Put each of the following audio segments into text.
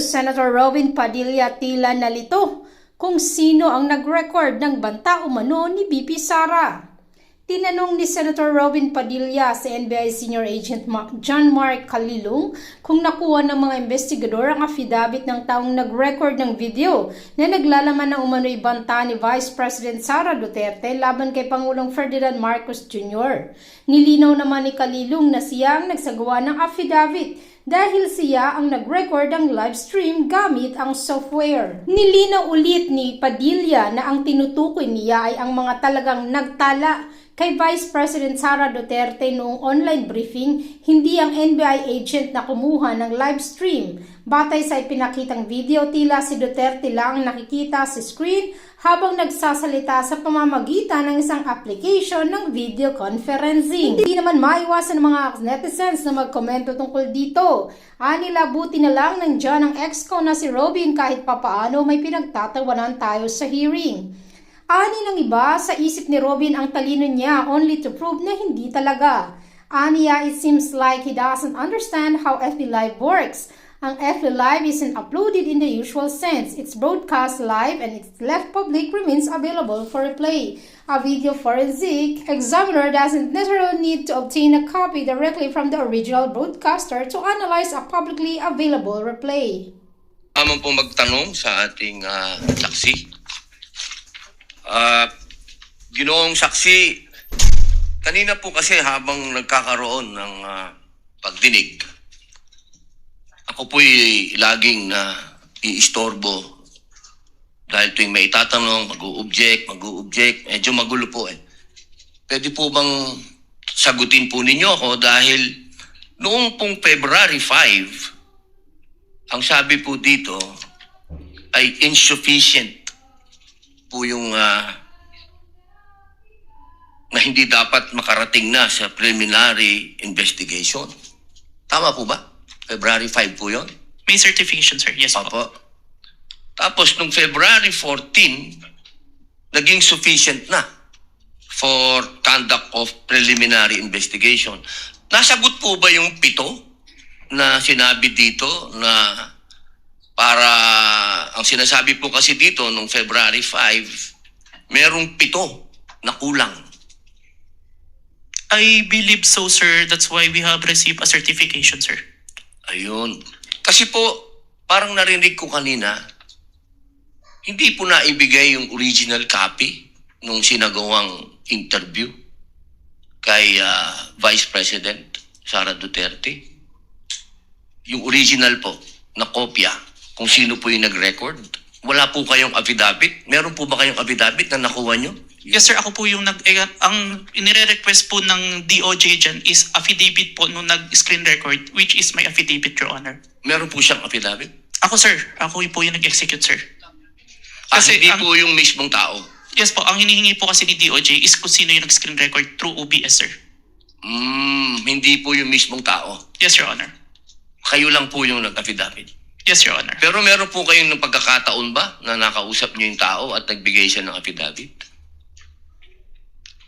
Senator Robin Padilla tila nalito kung sino ang nag-record ng banta umano ni BP Sara. Tinanong ni Senator Robin Padilla sa NBI Senior Agent John Mark Calilung kung nakuha ng mga investigador ang affidavit ng taong nag-record ng video na naglalaman ng umano'y banta ni Vice President Sara Duterte laban kay Pangulong Ferdinand Marcos Jr. Nilinaw naman ni Calilung na siya ang nagsagawa ng affidavit dahil siya ang nag-record ng live stream gamit ang software. Nilinaw ulit ni Padilla na ang tinutukoy niya ay ang mga talagang nagtala kay Vice President Sara Duterte noong online briefing, hindi ang NBI agent na kumuha ng live stream. Batay sa ipinakitang video, tila si Duterte lang nakikita sa screen habang nagsasalita sa pamamagitan ng isang application ng video conferencing. Hindi naman maiwasan ng mga netizens na magkomento tungkol dito. Anila, buti na lang nandiyan ang ex ko na si Robin kahit papaano may pinagtatawanan tayo sa hearing. Ani ng iba, sa isip ni Robin ang talino niya only to prove na hindi talaga. Aniya, it seems like he doesn't understand how FB Live works. Ang FB Live isn't uploaded in the usual sense. It's broadcast live and it's left public remains available for replay. A video forensic examiner doesn't necessarily need to obtain a copy directly from the original broadcaster to analyze a publicly available replay. Amang po magtanong sa ating saksi. Ginoong saksi, kanina po kasi habang nagkakaroon ng pagdinig, ako po'y laging iistorbo dahil tuwing may itatanong, mag-u-object, medyo magulo po eh. Pwede po bang sagutin po ninyo ako dahil noong pong February 5, ang sabi po dito ay insufficient po yung na hindi dapat makarating na sa preliminary investigation. Tama po ba? February 5 po yun? May certification, sir. Yes po. Opo. Tapos, nung February 14, naging sufficient na for conduct of preliminary investigation. Nasagot po ba yung 7 na sinabi dito na para, ang sinasabi po kasi dito nung February 5, merong 7 na kulang. I believe so, sir. That's why we have received a certification, sir. Ayun. Kasi po, parang narinig ko kanina, hindi po naibigay yung original copy nung sinagawang interview kay Vice President Sara Duterte. Yung original po, na kopya, kung sino po yung nag-record. Wala po kayong affidavit? Meron po ba kayong affidavit na nakuha nyo? Yes, sir. Ako po yung ang inire-request po ng DOJ dyan is affidavit po nung nag-screen record, which is my affidavit, Your Honor. Meron po siyang affidavit? Ako, sir. Ako po yung nag-execute, sir. Kasi hindi po yung mismong tao? Yes po. Ang hinihingi po kasi ni DOJ is kung sino yung nag-screen record through OBS, sir. Hindi po yung mismong tao? Yes, Your Honor. Kayo lang po yung nag-affidavit? Yes, Your Honor. Pero meron po kayong ng pagkakataon ba na nakausap niyo yung tao at nagbigay siya ng affidavit?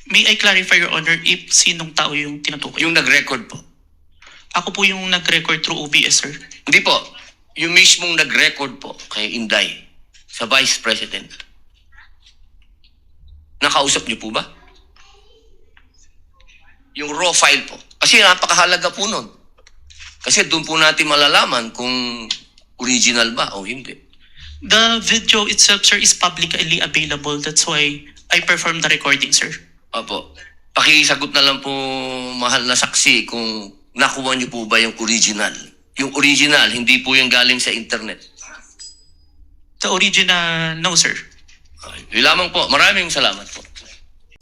May I clarify, Your Honor, if sinong tao yung tinutukoy? Yung nag-record po? Ako po yung nag-record through OBS, sir. Hindi po. Yung mismong nag-record po kay Inday sa Vice President. Nakausap niyo po ba? Yung raw file po. Kasi napakahalaga po nun. Kasi doon po natin malalaman kung original ba o hindi. The video itself, sir, is publicly available. That's why I performed the recording, sir. Opo. Pakisagot na lang po, mahal na saksi, kung nakuha niyo po ba yung original. Yung original, hindi po yung galing sa internet. The original, no, sir. Yun lamang po. Maraming salamat po.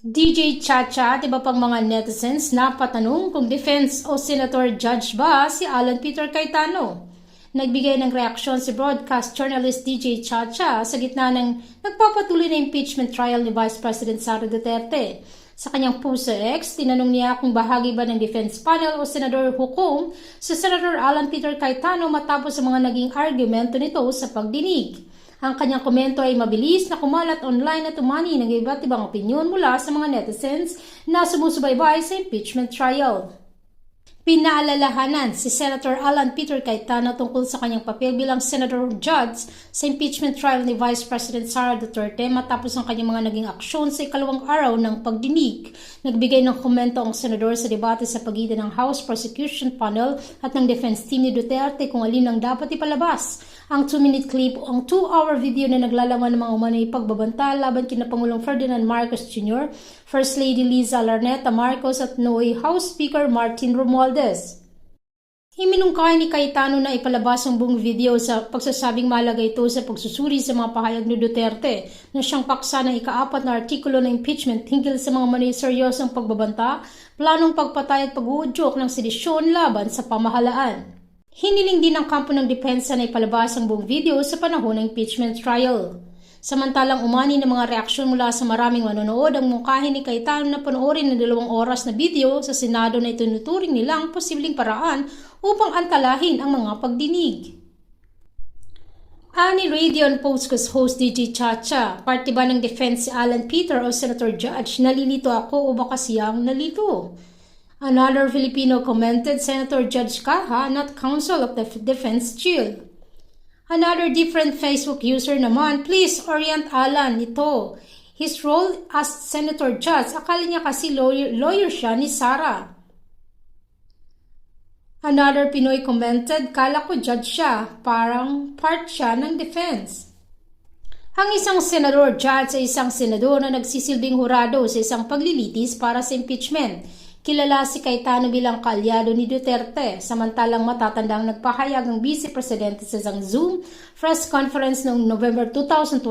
DJ Chacha at iba pang mga netizens na patanong kung defense o senator judge ba si Alan Peter Cayetano. Nagbigay ng reaksyon si broadcast journalist DJ Chacha sa gitna ng nagpapatuloy na impeachment trial ni Vice President Sara Duterte. Sa kanyang post sa X, tinanong niya kung bahagi ba ng defense panel o senador hukom si Senator Alan Peter Cayetano matapos sa mga naging argumento nito sa pagdinig. Ang kanyang komento ay mabilis na kumalat online at umani ng iba't ibang opinyon mula sa mga netizens na sumusubaybay sa impeachment trial. Pinaalalahanan si Senator Alan Peter Cayetano tungkol sa kanyang papel bilang Senator Judge sa impeachment trial ni Vice President Sara Duterte matapos ang kanyang mga naging aksyon sa ikalawang araw ng pagdinig. Nagbigay ng komento ang senador sa debate sa pagitan ng House Prosecution Panel at ng defense team ni Duterte kung alin ang dapat ipalabas. Ang 2-minute clip o ang 2-hour video na naglalaman ng mga umano'y pagbabanta laban kina Pangulong Ferdinand Marcos Jr., First Lady Liza Larneta Marcos at nooy House Speaker Martin Romualdez. Iminungkahi ni Cayetano na ipalabas ang buong video sa pagsasabing mahalaga ito sa pagsusuri sa mga pahayag ni Duterte na siyang paksa ng ika-4 na artikulo ng impeachment hinggil sa mga mano'y seryosong pagbabanta, planong pagpatay at pag-uudyok ng sedisyon laban sa pamahalaan. Hiniling din ng kampo ng depensa na ipalabas ang buong video sa panahon ng impeachment trial. Samantalang umani ng mga reaksyon mula sa maraming manonood ang mungkahi ni Cayetano na panoorin ng 2 oras na video sa Senado na itinuturing nilang posibleng paraan upang antalahin ang mga pagdinig. Ani Radio and Postcast host DJ Chacha, parte ba ng defense si Alan Peter o Senator Judge, nalilito ako o baka siyang nalito? Another Filipino commented, Senator Judge Kaha, not Counsel of the Defense Chill. Another different Facebook user naman, please orient Alan ito. His role as Senator Judge, akala niya kasi lawyer siya ni Sara. Another Pinoy commented, kala ko judge siya, parang part siya ng defense. Ang isang senador judge ay isang senador na nagsisilbing hurado sa isang paglilitis para sa impeachment. Kilala si Cayetano bilang kaalyado ni Duterte, samantalang matatandang nagpahayag ng Vice Presidente sa isang Zoom press conference noong November 2024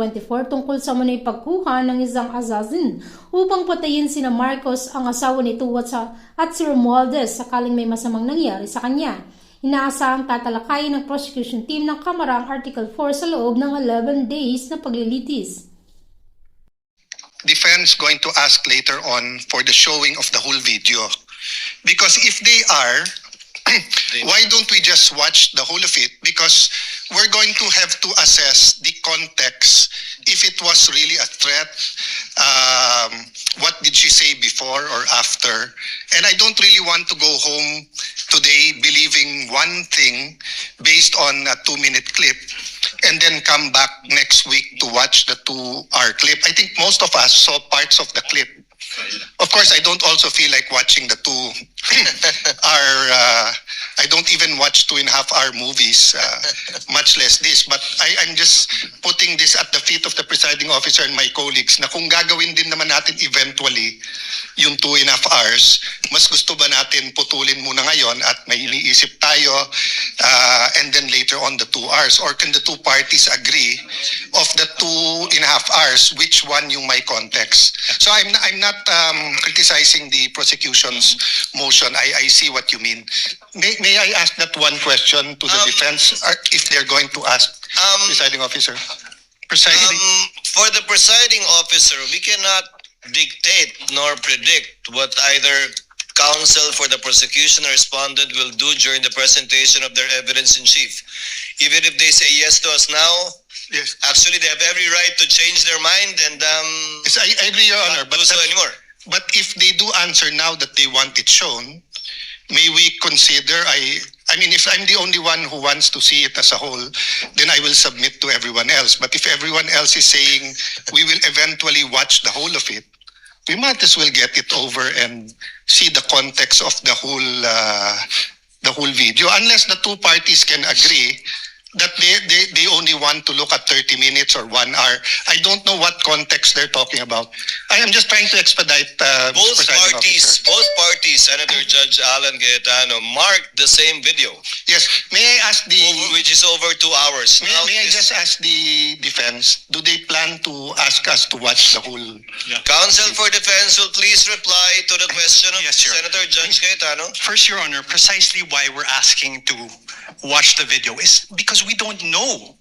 tungkol sa manoy pagkuha ng isang assassin upang patayin sina Marcos, ang asawa nito at si Romualdez sakaling may masamang nangyari sa kanya. Inaasahang tatalakayin ng prosecution team ng Kamara ang Article 4 sa loob ng 11 days na paglilitis. Defense going to ask later on for the showing of the whole video. Because if they are, why don't we just watch the whole of it? Because we're going to have to assess the context. If it was really a threat, what did she say before or after? And I don't really want to go home today believing one thing based on a 2-minute clip and then come back next week to watch the 2-hour clip. I think most of us saw parts of the clip. Of course, I don't also feel like watching the 2-hour, I don't even watch 2.5-hour movies, much less this. But I'm just putting this at the feet of the presiding officer and my colleagues na kung gagawin din naman natin eventually yung 2.5 hours, mas gusto ba natin putulin muna ngayon at may iniisip tayo and then later on the 2 hours? Or can the two parties agree of the 2.5 hours, which one yung may context? So I'm not criticizing the prosecution's motion. I see what you mean. May I ask that one question to the defense if they're going to ask presiding officer? Precisely. For the presiding officer, we cannot dictate nor predict what either counsel for the prosecution or respondent will do during the presentation of their evidence in chief. Even if they say yes to us now, Yes. actually they have every right to change their mind and Yes, I agree, Your Honor. not do so anymore. But if they do answer now that they want it shown, may we consider, I mean, if I'm the only one who wants to see it as a whole, then I will submit to everyone else. But if everyone else is saying we will eventually watch the whole of it, we might as well get it over and see the context of the whole video. Unless the two parties can agree that they only want to look at 30 minutes or 1 hour. I don't know what context they're talking about. I am just trying to expedite Both Mr. Presiding parties, Officer. Senator Judge Alan Cayetano, marked the same video, Yes, may I ask which is over 2 hours. Now, may I this- just ask the defense, do they plan to ask us to watch the whole? Counsel for Defense will please reply to the question of Yes, Your Honor. Senator Judge Cayetano. First, Your Honor, precisely why we're asking to watch the video is because we don't know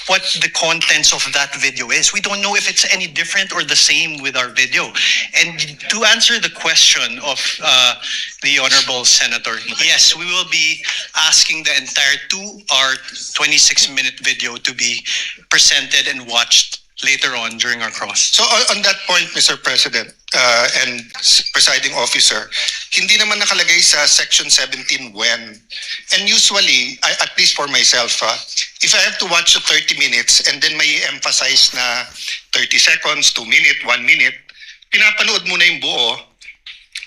what the contents of that video is. We don't know if it's any different or the same with our video. And to answer the question of the Honorable Senator, yes, we will be asking the entire 2-hour, 26-minute video to be presented and watched later on during our cross. So on that point, Mr. President, presiding officer, hindi naman nakalagay sa section 17 when. And usually, at least for myself, if I have to watch 30 minutes and then may emphasize na 30 seconds, 2 minutes, 1 minute, pinapanood mo na yung buo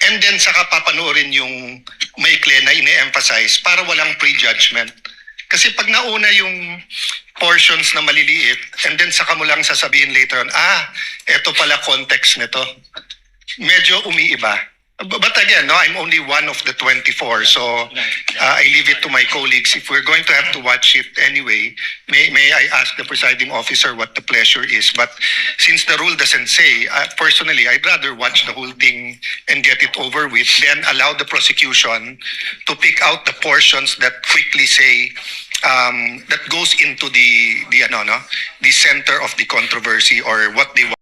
and then saka papanoorin yung maikli na ine-emphasize para walang prejudgment. Kasi pag nauna yung portions na maliliit and then saka mo lang sasabihin later on, eto pala context nito. Medyo umiiba. But again, no, I'm only one of the 24, so I leave it to my colleagues. If we're going to have to watch it anyway, may I ask the presiding officer what the pleasure is? But since the rule doesn't say, personally, I'd rather watch the whole thing and get it over with, then allow the prosecution to pick out the portions that quickly say that goes into the center of the controversy or what they want.